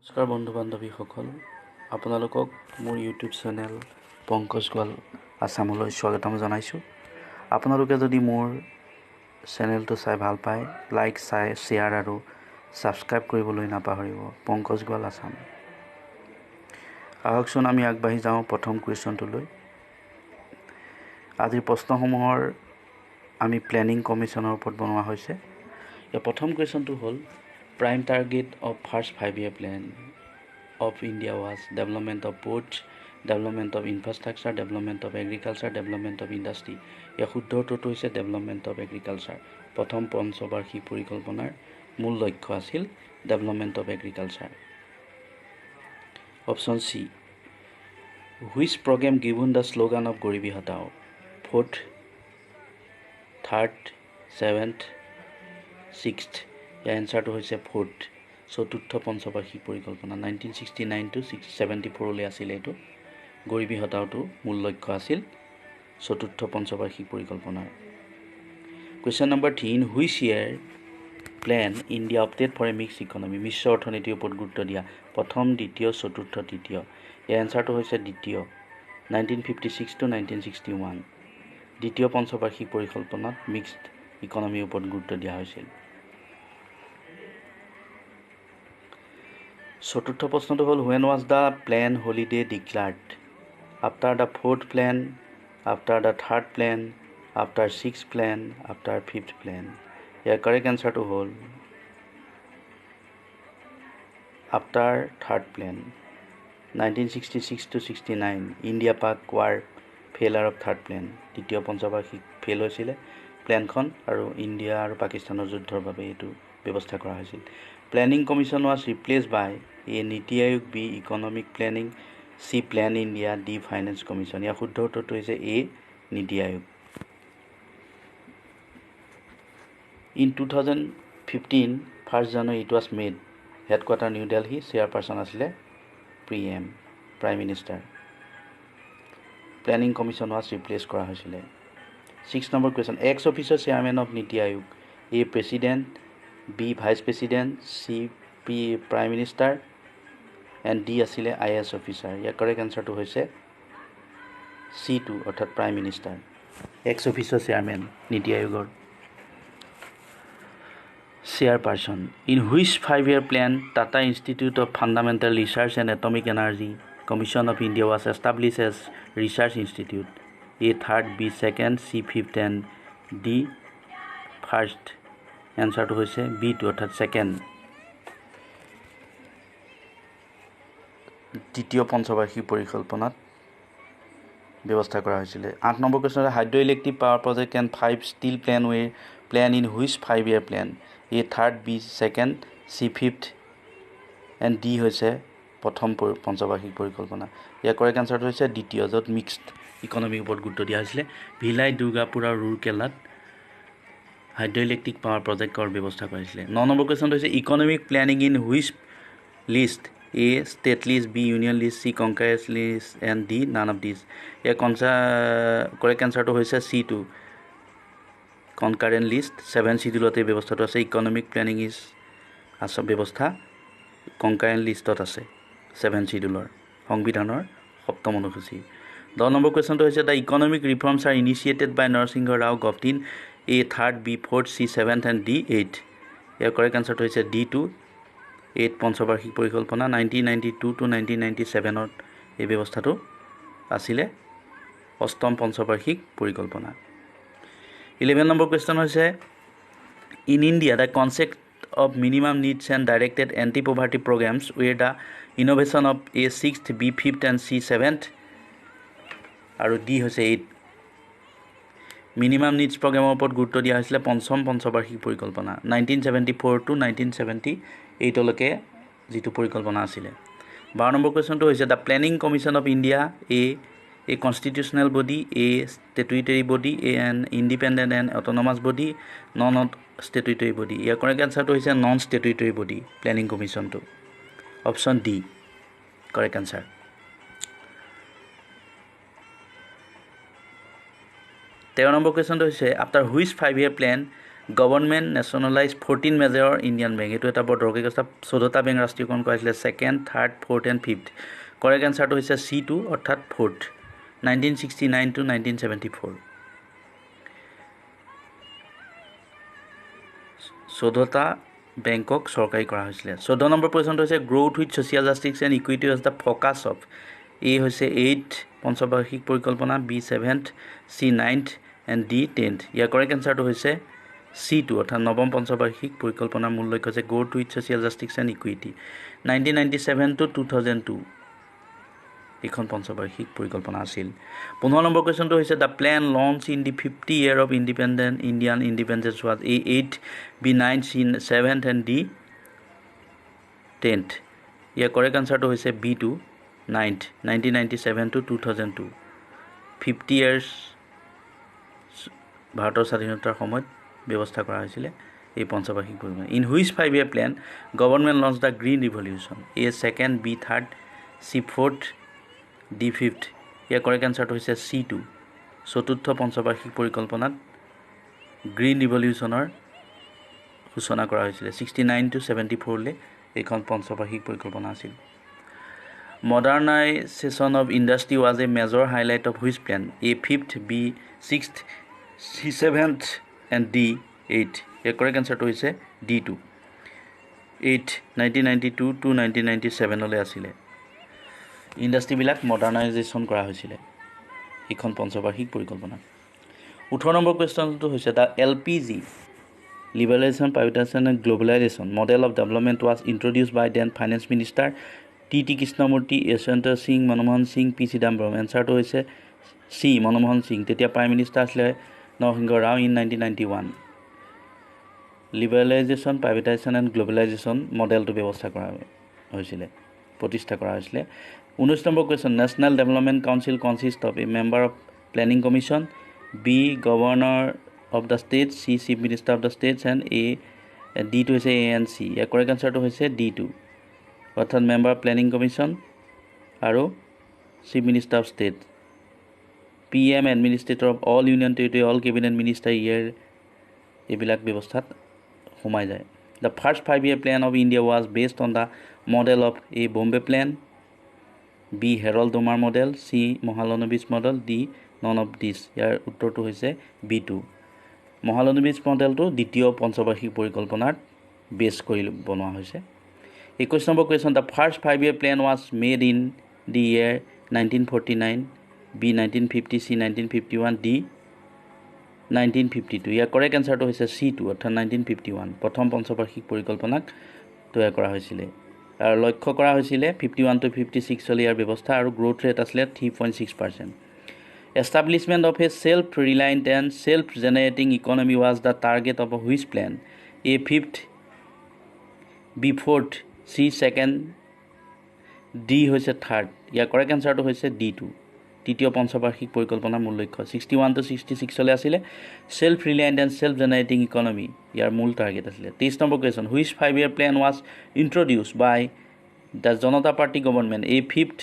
নমস্কাৰ বন্ধু বান্ধৱীসকল, আপোনালোকক মোৰ ইউটিউব চেনেল পংকজ গোৱাল আছামলৈ স্বাগতম জনাইছোঁ। আপোনালোকে যদি মোৰ চেনেলটো চাই ভাল পায়, লাইক শ্বেয়াৰ আৰু ছাবস্ক্ৰাইব কৰিবলৈ নাপাহৰিব। পংকজ গোৱাল আছাম। আহকচোন আমি আগবাঢ়ি যাওঁ প্ৰথম কুৱেশ্যনটোলৈ। আজিৰ প্ৰশ্নসমূহৰ আমি প্লেনিং কমিশ্যনৰ ওপৰত বনোৱা হৈছে। প্ৰথম কুৱেশ্যনটো হ'ল Prime target of first 5-year plan of India was development of ports, development of infrastructure, development of agriculture, development of industry. ইয়াৰ শুদ্ধ উত্তৰটো হৈছে development of agriculture. প্ৰথম পঞ্চবাৰ্ষিক পৰিকল্পনাৰ মূল লক্ষ্য আছিল development of agriculture. Option C. Which program given the slogan of Garibi Hatao? 4th, 3rd, 7th, 6th. ইয়াৰ এনচাৰটো হৈছে 4th, চতুৰ্থ পঞ্চবাৰ্ষিক পৰিকল্পনা 1969 to 74লৈ আছিল। এইটো গৰিবী হটাওটো মূল লক্ষ্য আছিল চতুৰ্থ পঞ্চবাৰ্ষিক পৰিকল্পনাৰ। Question number 3, in which year plan India opted for a mixed economy? মিশ্ৰ অৰ্থনীতিৰ ওপৰত গুৰুত্ব দিয়া। প্ৰথম, দ্বিতীয়, চতুৰ্থ, তৃতীয়। ইয়াৰ এনচাৰটো হৈছে দ্বিতীয়, 1956 to 1961। দ্বিতীয় পঞ্চবাৰ্ষিক পৰিকল্পনাত মিক্সড ইকনমিৰ ওপৰত গুৰুত্ব দিয়া হৈছিল। চতুৰ্থ প্ৰশ্নটো হ'ল when was the plan holiday declared? After the 4th plan, after the 3rd plan, after 6th plan, after 5th plan. ইয়াৰ কাৰেক্ট এনচাৰটো হ'ল after 3rd plan, 1966 to 69। India Pak war failure of 3rd plan, তৃতীয় পঞ্চবাৰ্ষিক fail হৈছিলে প্লেনখন আৰু India আৰু পাকিস্তানৰ যুদ্ধৰ বাবে এইটো ব্যৱস্থা কৰা হৈছিল। Planning commission was replaced by a NITI Aayog, b economic planning, c plan India, d finance commission. ইয়াৰ শুদ্ধ উত্তৰটো হৈছে a NITI Aayog. In 2015 1st January it was made headquarter New Delhi, chairperson আছিলে prime minister. Planning commission was replaced কৰা হৈছিলে। 6 number question, ex officio chairman of NITI Aayog, a president, b vice president, c prime minister and d আছিলে IAS officer. ইয়াৰ correct এনচাৰটো হৈছে C2 অৰ্থাৎ prime minister. Ex officio chairman নীতি আয়োগৰ chairperson. In which 5-year plan Tata institute of fundamental research and atomic energy commission of India was establish as research institute? A 3rd, B 2nd, C 5th and D 1st। এনচাৰটো হৈছে B2 অৰ্থাৎ 2nd। দ্বিতীয় পঞ্চবাৰ্ষিক পৰিকল্পনাত ব্যৱস্থা কৰা হৈছিলে। 8 number question, hydro electric power project and 5 steel plant in which 5-year plan? A 3rd, B 2nd, C 5th and d হৈছে প্ৰথম পঞ্চবাৰ্ষিক পৰিকল্পনা। ইয়াৰ কাৰেক্ট এনচাৰটো হৈছে দ্বিতীয়, য'ত মিক্সড ইকনমিৰ ওপৰত গুৰুত্ব দিয়া হৈছিলে। ভিলাই, দুৰ্গাপুৰ আৰু ৰুৰকেলাত হাইড্ৰ ইলেক্ট্ৰিক পাৱাৰ প্ৰজেক্টৰ ব্যৱস্থা কৰিছিলে। 9 নম্বৰ কুৱেশ্যনটো হৈছে economic planning in which list? A state list, B union list, C concurrence list and D none of this. ইয়াৰ কাৰেক্ট এনচাৰটো হৈছে C2 কনকাৰেন্ট লিষ্ট। 7 চিডিউলত এই ব্যৱস্থাটো আছে। ইকনমিক প্লেনিং ব্যৱস্থা কনকাৰেন্ট লিষ্টত আছে 7 চিডিউলৰ সংবিধানৰ 7ম অনুসূচী। 10 নম্বৰ কুৱেশ্যনটো হৈছে the economic reforms are initiated by Narasimha Rao government, A 3rd, B 4th, C 7th and D 8th। ইয়াৰ কাৰেক্ট এনচাৰটো হৈছে D2 8 পঞ্চবাৰ্ষিক পৰিকল্পনা। 1992 to 1997ত এই ব্যৱস্থাটো আছিলে 8ম পঞ্চবাৰ্ষিক পৰিকল্পনা। 11 নম্বৰ কুৱেশ্যন হৈছে in India the concept of minimum needs and directed anti poverty programmes were the innovation of A 6th, B 5th and C 7th আৰু ডি হৈছে 8। মিনিমাম নিডছ প্ৰগ্ৰামৰ ওপৰত গুৰুত্ব দিয়া হৈছিলে পঞ্চম পঞ্চবাৰ্ষিক পৰিকল্পনা 1974 to 1978লৈকে যিটো পৰিকল্পনা আছিলে। 12 নম্বৰ কুৱেশ্যনটো হৈছে the planning commission of India a constitutional body, a statutory body, a an independent and autonomous body, non statutory body. ইয়াৰ কাৰেক্ট এনচাৰটো হৈছে নন ষ্টেটুইটৰী বডি প্লেনিং কমিশ্যনটো। Option D correct answer. 13 number কুৱেশ্যনটো হৈছে after which 5-year plan government nationalise 14 major Indian bank এইটো এটা বৰ দৰকাৰী কথা 14টা বেংক ৰাষ্ট্ৰীয়কৰণ কৰাইছিলে second third fourth and fifth correct এনচাৰটো হৈছে C2 অৰ্থাৎ ফ'ৰ্থ 1969 to 1974 14টা বেংকক চৰকাৰী কৰা হৈছিলে 14 নম্বৰ কুৱেশ্যনটো হৈছে growth with social justice and equity was the focus of A হৈছে 8th পঞ্চবাৰ্ষিক পৰিকল্পনা B 7th C 9th and D 10th ইয়াৰ কৰেক্ট এনচাৰটো হৈছে C2 অৰ্থাৎ নৱম পঞ্চবাৰ্ষিক পৰিকল্পনাৰ মূল লক্ষ্য হৈছে growth with social justice and ইকুইটি 1997 to 2002 এইখন পঞ্চবাৰ্ষিক পৰিকল্পনা আছিল 15 নম্বৰ কুৱেশ্যনটো হৈছে the plan launch in the 50 year of Indian independence was A 8 B 9 C 7th and D 10th ইয়াৰ কৰেক্ট আনচাৰটো হৈছে B2 9th 1997 to 2002 50 years ভাৰতৰ স্বাধীনতাৰ সময়ত ব্যৱস্থা কৰা হৈছিলে এই পঞ্চবাৰ্ষিক পৰিকল্পনা in which 5-year plan government launch the green revolution A 2nd B 3rd C 4th D 5th ইয়াৰ কৰেক্ট এনচাৰটো হৈছে C2 চতুৰ্থ পঞ্চবাৰ্ষিক পৰিকল্পনাত গ্ৰীণ ৰিভলিউশ্যনৰ সূচনা কৰা হৈছিলে 69 to 74 লে এইখন পঞ্চবাৰ্ষিক পৰিকল্পনা আছিল modernisation of industry was a major highlight of which plan A 5th B 6th C 7th and D 8th ইয়াৰ কৰেক্ট এনচাৰটো হৈছে D2 8 1992 to 1997 লৈ আছিলে ইণ্ডাষ্ট্ৰিবিলাক মডাৰ্নাইজেশ্যন কৰা হৈছিলে এইখন পঞ্চবাৰ্ষিক পৰিকল্পনা 18 নম্বৰ কুৱেশ্যনটো হৈছে the LPG liberalisation privatisation and globalisation model of development was introduce by then finance minister T Krishnamurthy Yashwant Singh Manmohan Singh P Chidambaram এনচাৰটো হৈছে C মনমোহন সিং তেতিয়া প্ৰাইম মিনিষ্টাৰ আছিলে Narasimha Rao in 1991 liberalisation privatisation and globalisation মডেলটো ব্যৱস্থা কৰা হৈছিলে প্ৰতিষ্ঠা কৰা হৈছিলে 19 number question national development council consist of a member of planning commission B governor of the state C chief minister of the states and ditto হৈছে ANC ইয়াৰ correct আনচাৰটো হৈছে D2 অৰ্থাৎ মেম্বাৰ অফ প্লেনিং কমিশ্যন আৰু chief minister of state PM administrator of all union territory all cabinet minister ইয়াৰ এইবিলাক ব্যৱস্থাত সোমাই যায় the first 5-year plan of India was based on the model of a Bombay plan B Harold Domar model C Mahalanobis model D none of this ইয়াৰ উত্তৰটো হৈছে B2 মহালনবিছ মডেলটো দ্বিতীয় পঞ্চবাৰ্ষিক পৰিকল্পনাত বেছ কৰি বনোৱা হৈছে 21 number question the first 5-year plan was made in the year 1949 B 1950 C 1951 D 1952 ইয়াৰ কৰেক্ট এনচাৰটো হৈছে C2 অৰ্থাৎ 1951 প্ৰথম পঞ্চবাৰ্ষিক পৰিকল্পনাক তৈয়াৰ কৰা হৈছিলে আৰু লক্ষ্য কৰা হৈছিলে 51 to 56 চলি ইয়াৰ ব্যৱস্থা আৰু গ্ৰোথ ৰেট আছিলে 3.6% establishment of a self reliant and self generating economy was the target of which plan A 5th B 4th C 2nd D হৈছে 3rd ইয়াৰ কৰেক্ট এনচাৰটো হৈছে D2 তৃতীয় পঞ্চবাৰ্ষিক পৰিকল্পনাৰ মূল লক্ষ্য 61 to 66 চলে আছিলে self reliant and self generating economy ইয়াৰ মূল টাৰ্গেট আছিলে 23 number question which 5-year plan was introduce by the Janata party government A 5th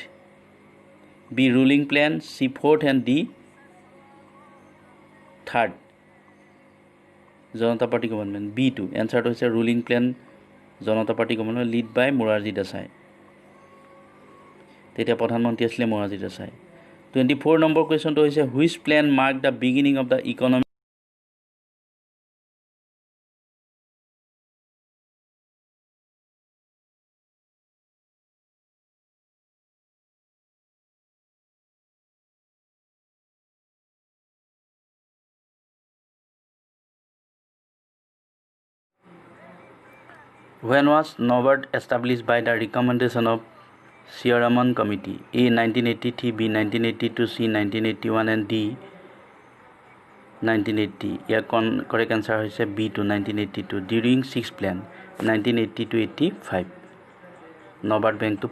B rolling plan C 4th and D 3rd Janata party government B2 এনচাৰটো হৈছে rolling plan Janata party government lead by Morarji Desai তেতিয়া প্ৰধানমন্ত্ৰী আছিলে Morarji Desai 24 number কুৱেশ্যনটো হৈছে which plan mark the beginning of the economy When was NABARD established by the recommendation of Sriraman Committee? A 1983, B 1982, C 1981 and D 1980. Year correct answer হৈছে B2 1982 during 6th plan 1980 to 85 NABARD bank to